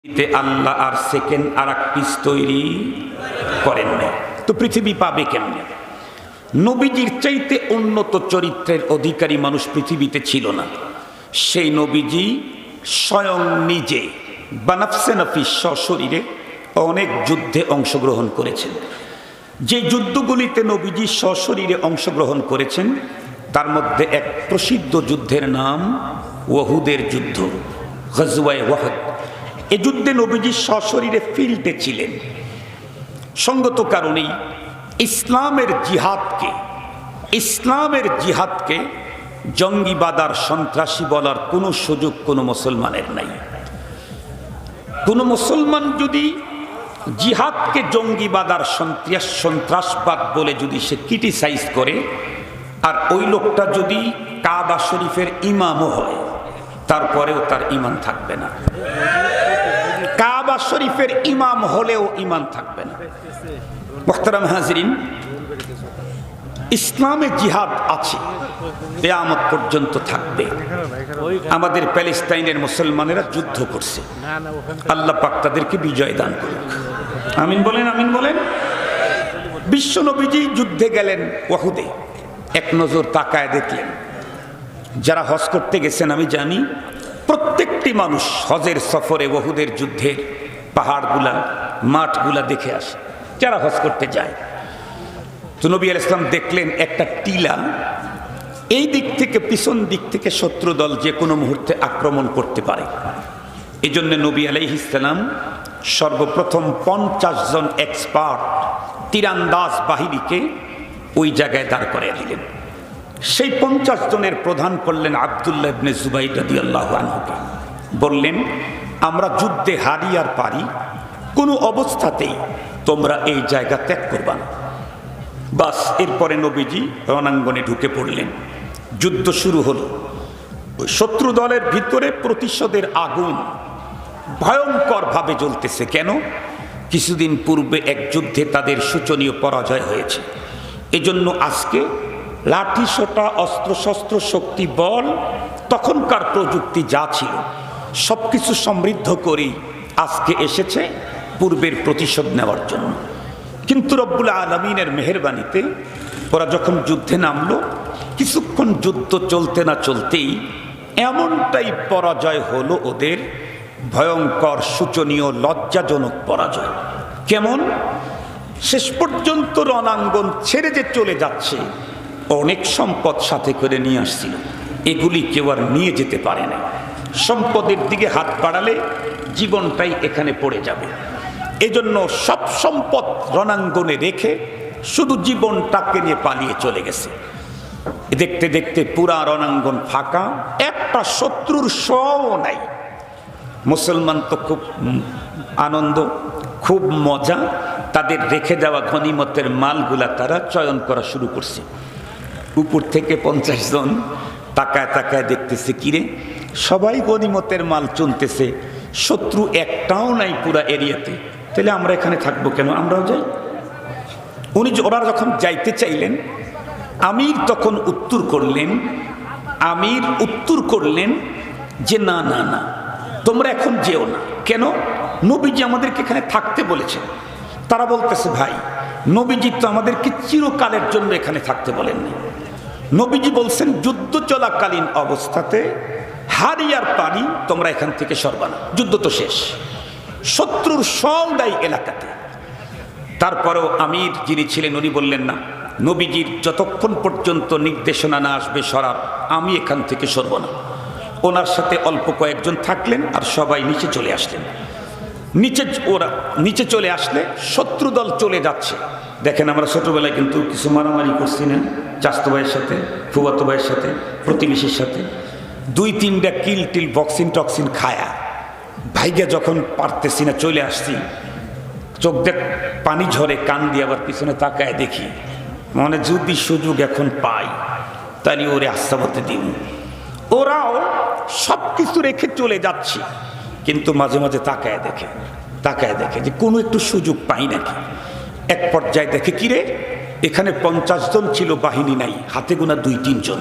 আল্লাহ আর second আর এক piece তৈরি করেন না, তো পৃথিবী পাবে কেমনে? নবীজির চাইতে উন্নত চরিত্রের অধিকারী মানুষ পৃথিবীতে ছিল না। সেই নবীজি স্বয়ং নিজে বানাফসে নাফিস সশরীরে অনেক যুদ্ধে অংশগ্রহণ করেছেন। যে যুদ্ধগুলিতে নবীজি সশরীরে অংশগ্রহণ করেছেন তার মধ্যে এক প্রসিদ্ধ যুদ্ধের নাম ওহুদের যুদ্ধ, গজওয়ায়ে ওহুদ। এ যুদ্ধে নবীজি সশরীরে ফিল্ডে ছিলেন। সঙ্গত কারণেই ইসলামের জিহাদকে জঙ্গিবাদ, সন্ত্রাসী বলার কোনো সুযোগ কোনো মুসলমানের নাই। কোনো মুসলমান যদি জিহাদকে জঙ্গিবাদ আর সন্ত্রাসবাদ বলে যদি সে ক্রিটিসাইজ করে, আর ওই লোকটা যদি কাবা শরীফের ইমামও হয়, তারপরেও তার ঈমান থাকবে না। কাবা শরীফের ইমাম হলেও ঈমান থাকবে না। মুহতারাম হাজিরিন, ইসলামে জিহাদ আছে, কিয়ামত পর্যন্ত থাকবে। আমাদের প্যালেস্টাইনের মুসলমানেরা যুদ্ধ করছে, আল্লাহ পাক তাদেরকে বিজয় দান করুক। আমিন বলেন, আমিন বলেন। বিশ্ব নবীজি যুদ্ধে গেলেন ওহুদে, এক নজর তাকায় দেখলেন যারা হজ করতে গেছেন, আমি জানি প্রত্যেকটি মানুষ হজের সফরে ওহুদের যুদ্ধের পাহাড়গুলা, মাঠগুলা দেখে আসে যারা হজ করতে যায়। তো নবী আলাইহিস সালাম দেখলেন একটা টিলা, এই দিক থেকে পিছন দিক থেকে শত্রু দল যে কোনো মুহূর্তে আক্রমণ করতে পারে। এই জন্য নবী আলাইহিস সালাম সর্বপ্রথম 50 জন এক্সপার্ট তীরান্দাজ বাহিনীকে ওই জায়গায় দাঁড় করিয়ে দিলেন। সেই 50 জনের প্রধান করলেন আব্দুল্লাহ ইবনে জুবাইর রাদিয়াল্লাহু আনহুকে। বললেন, আমরা যুদ্ধে হারি আর পারি, কোনো অবস্থাতেই তোমরা এই জায়গা ত্যাগ করবা না। বাস, এরপরে নবীজি রণাঙ্গনে ঢুকে পড়লেন। যুদ্ধ শুরু হলো। শত্রু দলের ভিতরে প্রতিশোধের আগুন ভয়ঙ্করভাবে জ্বলতেছে। কেন? কিছুদিন পূর্বে এক যুদ্ধে তাদের শোচনীয় পরাজয় হয়েছে। এজন্য আজকে লাঠি সোটা, অস্ত্রশস্ত্র, শক্তি, বল, তখনকার প্রযুক্তি যা ছিল সব কিছু সমৃদ্ধ করেই আজকে এসেছে পূর্বের প্রতিশোধ নেওয়ার জন্য। কিন্তু রব্বুল আলামিনের মেহেরবানিতে ওরা যখন যুদ্ধে নামলো, কিছুক্ষণ যুদ্ধ চলতে না চলতেই এমনটাই পরাজয় হলো ওদের, ভয়ঙ্কর, শোচনীয়, লজ্জাজনক পরাজয়। কেমন? শেষ পর্যন্ত রণাঙ্গন ছেড়ে যে চলে যাচ্ছে, অনেক সম্পদ সাথে করে নিয়ে আসছিল, এগুলি কেউ আর নিয়ে যেতে পারে না। সম্পদের দিকে হাত বাড়ালে জীবনটাই এখানে পড়ে যাবে। এজন্য সব সম্পদ রণাঙ্গনে রেখে শুধু জীবনটাকে নিয়ে পালিয়ে চলে গেছে। দেখতে দেখতে পুরা রণাঙ্গন ফাঁকা, একটা শত্রুর শও নাই। মুসলমান তো খুব আনন্দ, খুব মজা, তাদের রেখে দেওয়া গনিমতের মালগুলা তারা চয়ন করা শুরু করছে। উপর থেকে 50 জন তাকায় তাকায় দেখতেছে, কিরে সবাই গনিমতের মাল চুনতেছে, শত্রু একটাও নাই পুরা এরিয়াতে, তাহলে আমরা এখানে থাকবো কেন? আমরাও যাই। ওরা যখন যাইতে চাইলেন, আমির তখন উত্তর করলেন যে না না না, তোমরা এখন যেও না। কেন? নবীজি আমাদেরকে এখানে থাকতে বলেছেন। তারা বলতেছে, ভাই নবীজি তো আমাদেরকে চিরকালের জন্য এখানে থাকতে বলেননি। নবীজি বলছেন যুদ্ধ চলাকালীন অবস্থাতে হারি আর পারি তোমরা এখান থেকে সরবা না, যুদ্ধ তো শেষ, শত্রুর সৌদাই এলাকাতে। তারপরেও আমির যিনি ছিলেন উনি বললেন, না, নবীজির যতক্ষণ পর্যন্ত নির্দেশনা না আসবে সরার, আমি এখান থেকে সরব না। ওনার সাথে অল্প কয়েকজন থাকলেন আর সবাই নিচে চলে আসলেন। নিচে চলে আসলে শত্রু দল চলে যাচ্ছে। দেখেন, আমরা ছোটবেলায় কিন্তু কিছু মারামারি করছি না, চাচাতো ভাইয়ের সাথে, ফুফাতো ভাইয়ের সাথে, প্রতিবেশীর সাথে, 2-3টা কিল টিল বক্সিন টক্সিন খায়া ভাইগা যখন পারতেছি না চলে আসছি, চোখ দেখ পানি ঝরে, কান দিয়ে আবার পিছনে তাকায় দেখি, মনে যদি সুযোগ এখন পাই তাহলে ওরে আস্তাবতে দিব। ওরাও সব কিছু রেখে চলে যাচ্ছে, কিন্তু মাঝে মাঝে তাকায় দেখে যে কোনো একটু সুযোগ পাই নাকি। এক পর্যায়ে দেখে, কিরে এখানে 50 জন ছিল, বাহিনী নাই, হাতে গোনা 2-3 জন।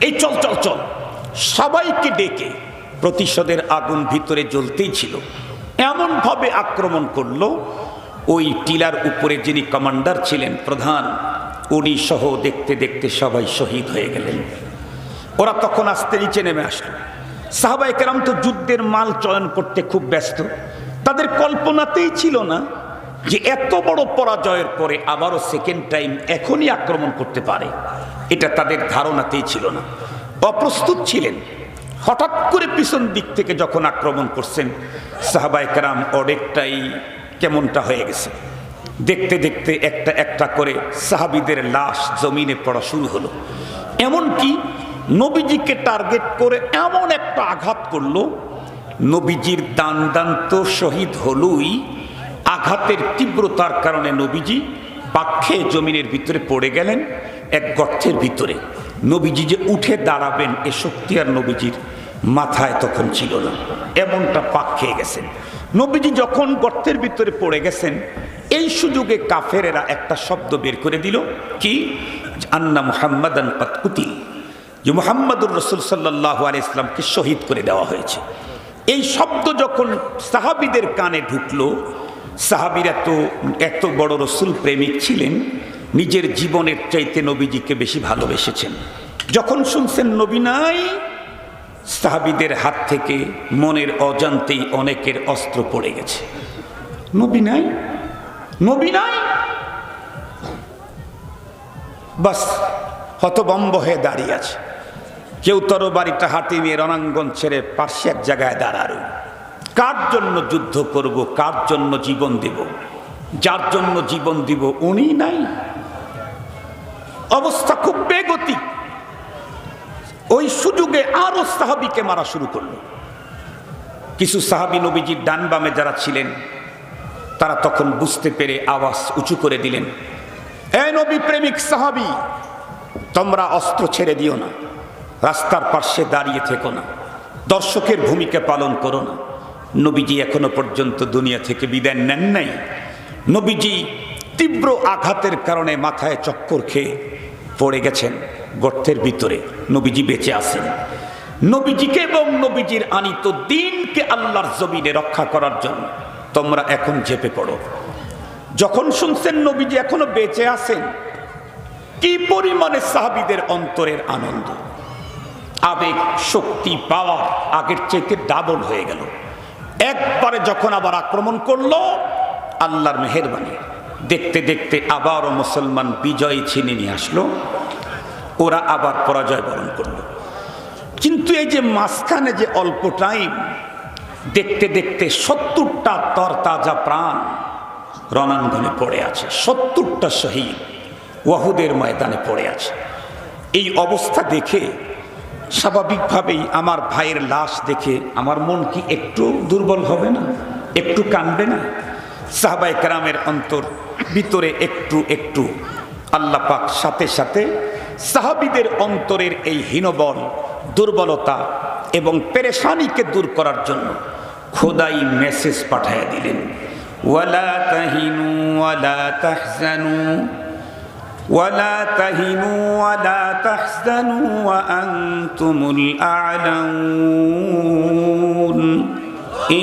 এই চল চল চল, সবাইকে ডেকে, প্রতিশোধের আগুন ভিতরে জ্বলতেই ছিল, এমনভাবে আক্রমণ করলো, ওই টিলার উপরে যিনি কমান্ডার ছিলেন, প্রধান, উনি সহ দেখতে দেখতে সবাই শহীদ হয়ে গেলেন। ওরা তখন আস্তে নিচে নেমে আসলো। সাহাবায়ে কেরাম তো যুদ্ধের মাল চয়ন করতে খুব ব্যস্ত, তাদের কল্পনাতেই ছিল না যে এত বড় পরাজয়ের পরে আবারও সেকেন্ড টাইম এখনই আক্রমণ করতে পারে, এটা তাদের ধারণাতেই ছিল না, অপ্রস্তুত ছিলেন। হঠাৎ করে পিছন দিক থেকে যখন আক্রমণ করছেন, সাহাবায়ে কেরাম অনেকটাই কেমনটা হয়ে গেছে। দেখতে দেখতে একটা একটা করে সাহাবীদের লাশ জমিনে পড়া শুরু হলো। এমনকি নবীজিকে টার্গেট করে এমন একটা আঘাত করলো, নবীজির দান তো শহীদ হলই, আঘাতের তীব্রতার কারণে নবীজি পাক্ষে জমিনের ভিতরে পড়ে গেলেন এক গর্তের ভিতরে। নবীজি যে উঠে দাঁড়াবেন এ শক্তি আর নবীজির মাথায় তখন ছিল না, এমনটা পাক খেয়ে গেছেন। নবীজি যখন গর্তের ভিতরে পড়ে গেছেন, এই সুযোগে কাফেরেরা একটা শব্দ বের করে দিল, কি? আন্না মুহাম্মাদান ক্বাদ কুতিল, যে মুহাম্মাদুর রাসূল সাল্লাল্লাহু আলাইহি ওয়াসাল্লামকে শহীদ করে দেওয়া হয়েছে। এই শব্দ যখন সাহাবীদের কানে ঢুকলো, সাহাবীরা তো এত বড় রাসূল প্রেমিক ছিলেন, নিজের জীবনের চাইতে নবীজিকে বেশি ভালোবেসেছেন। যখন শুনছেন নবী নাই, সাহাবীদের হাত থেকে মনের অজান্তেই অনেকের অস্ত্র পড়ে গেছে। নবী নাই, নবী নাই, বাস হতভম্ব হয়ে দাঁড়িয়ে আছে। কেউ তরবারিটা হাতে নিয়ে রণাঙ্গন ছেড়ে পাশে এক জায়গায় দাঁড়ালো। কার জন্য যুদ্ধ করব, কার জন্য জীবন দেব? যার জন্য জীবন দিব উনি নাই। অবস্থা খুব বেগতিক। ওই সুযোগে আরো সাহাবীকে মারা শুরু করলো। কিছু সাহাবী নবীজির ডান বামে যারা ছিলেন, তারা তখন বুঝতে পেরে আওয়াজ উঁচু করে দিলেন, এ নবী প্রেমিক সাহাবী, তোমরা অস্ত্র ছেড়ে দিও না, রাস্তার পাশে দাঁড়িয়ে থেকো না, দর্শকের ভূমিকা পালন করো না। নবীজি এখনো পর্যন্ত দুনিয়া থেকে বিদায় নেন নাই। নবীজি তীব্র আঘাতের কারণে মাথায় চক্কর খেয়ে পড়ে গেছেন গর্তের ভিতরে। নবীজি বেঁচে আছেন। নবীজিকে এবং নবীজির আনিত দ্বীনকে আল্লাহর জমিনে রক্ষা করার জন্য তোমরা এখন ঝেঁপে পড়ো। যখন শুনছেন নবীজি এখনো বেঁচে আছেন, কি পরিমাণে সাহাবীদের অন্তরের আনন্দ, আবেগ, শক্তি, পাওয়ার আগের চাইতে ডাবল হয়ে গেল। একবারে যখন আবার আক্রমণ করলো, আল্লাহর মেহেরবানি, দেখতে দেখতে আবারও মুসলমান বিজয় ছিনিয়ে নিয়ে আসলো। ওরা আবার পরাজয় বরণ করলো। কিন্তু এই যে মাঝখানে যে অল্প টাইম, দেখতে দেখতে 70টা তরতাজা প্রাণ রণাঙ্গনে পড়ে আছে, 70টা শহীদ ওয়াহুদের ময়দানে পড়ে আছে। এই অবস্থা দেখে স্বাভাবিকভাবেই আমার ভাইয়ের লাশ দেখে আমার মন কি একটু দুর্বল হবে না? একটু কাঁদবে না? সাহাবায়ে কেরামের অন্তর ভিতরে একটু একটু আল্লাহ পাক সাথে সাথে সাহাবীদের অন্তরের এই হীনবল, দুর্বলতা এবং পেরেশানিকে দূর করার জন্য খোদাই মেসেজ পাঠিয়ে দিলেন, ওয়ালা তাহিনু ওয়ালা তাহজানু ওয়ালা তাহিনু ওয়ালা তাহজানু ওয়া আনতুমুল আ'লাউন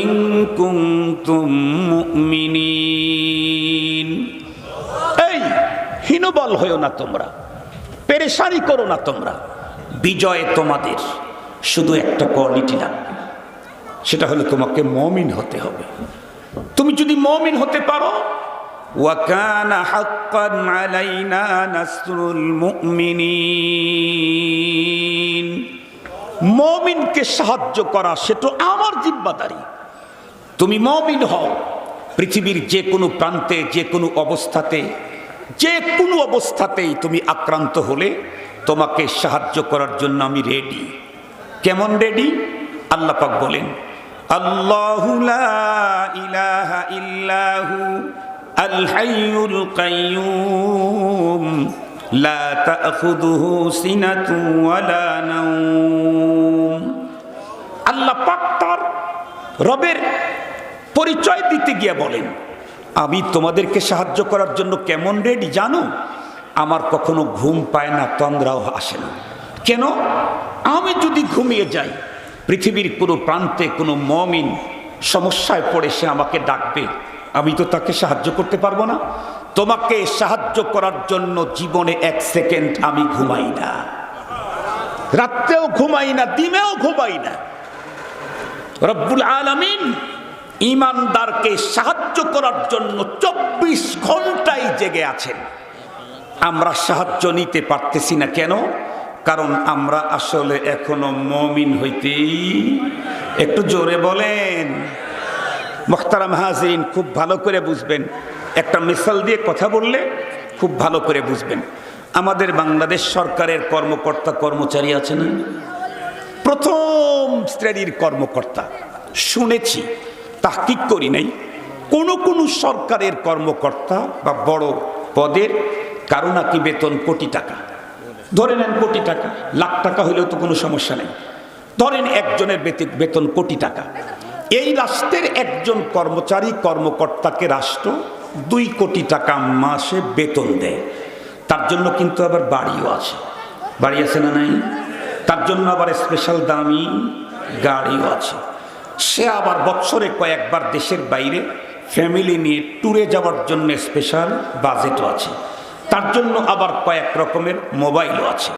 ইন কুনতুম মুমিনিন। এই হীনবল হইও না তোমরা, পেরেশানি করো না তোমরা। বিজয়ে তোমাদের শুধু একটা কোয়ালিটি লাগবে, সেটা হলো তোমাকে মুমিন হতে হবে। তুমি যদি মুমিন হতে পারো, ওয়া কানা হাক্কান আলাইনা নাসরুল মুমিনিন, মুমিনকে সাহায্য করা সেটা আমার জিম্মাদারি। তুমি মুমিন হও, পৃথিবীর যে কোনো প্রান্তে, যে কোনো অবস্থাতে, যে কোনো অবস্থাতেই তুমি আক্রান্ত হলে তোমাকে সাহায্য করার জন্য আমি রেডি। কেমন রেডি? আল্লাহ পাক বলেন, আল্লাহু লা ইলাহা ইল্লাহু আল হাইয়ুল কাইয়্যুম লা তাখুযুহু সিনাতুন ওয়ালা নাওম। আল্লাহ পাক তার রবের পরিচয় দিতে গিয়ে বলেন, আমি তোমাদেরকে সাহায্য করার জন্য কেমন রেডি জানো? আমার কখনো ঘুম পায় না, তন্দ্রাও আসে না। কেন? আমি যদি ঘুমিয়ে যাই, পৃথিবীর কোনো প্রান্তে কোনো মুমিন সমস্যায় পড়ে সে আমাকে ডাকবে, আমি তো তাকে সাহায্য করতে পারবো না। তোমাকে সাহায্য করার জন্য জীবনে 1 সেকেন্ড আমি ঘুমাই না, রাত্রেও ঘুমাই না, দিনেও ঘুমাই না। রব্বুল আলামিন ঈমানদারকে সাহায্য করার জন্য 24 ঘন্টাই জেগে আছেন। আমরা সাহায্য নিতে পারতেছি না কেন? কারণ আমরা আসলে এখনো মুমিন হইতেই, একটু জোরে বলেন। মুহতারাম হাজিরিন, খুব ভালো করে বুঝবেন, একটা মিসাল দিয়ে কথা বললে খুব ভালো করে বুঝবেন। আমাদের বাংলাদেশ সরকারের কর্মকর্তা কর্মচারী আছে না, প্রথম শ্রেণীর কর্মকর্তা, শুনেছি, তাহকিক করি নাই, কোন কোন সরকারের কর্মকর্তা বা বড় পদের কারো নাকি বেতন কোটি টাকা। ধরে নেন কোটি টাকা, লাখ টাকা হইলেও তো কোনো সমস্যা নেই, ধরেন একজনের বেতন কোটি টাকা। এই রাষ্ট্রের একজন কর্মচারী কর্মকর্তাকে রাষ্ট্র 2 কোটি টাকা মাসে বেতন দেয়। তার জন্য কিন্তু আবার বাড়িও আছে, বাড়ি আছে না নাই? তার জন্য আবার স্পেশাল দামি গাড়িও আছে। সে আবার বছরে কয়েকবার দেশের বাইরে ফ্যামিলি নিয়ে ট্যুরে যাওয়ার জন্য স্পেশাল বাজেটও আছে। তার জন্য আবার কয়েক রকমের মোবাইলও আছে।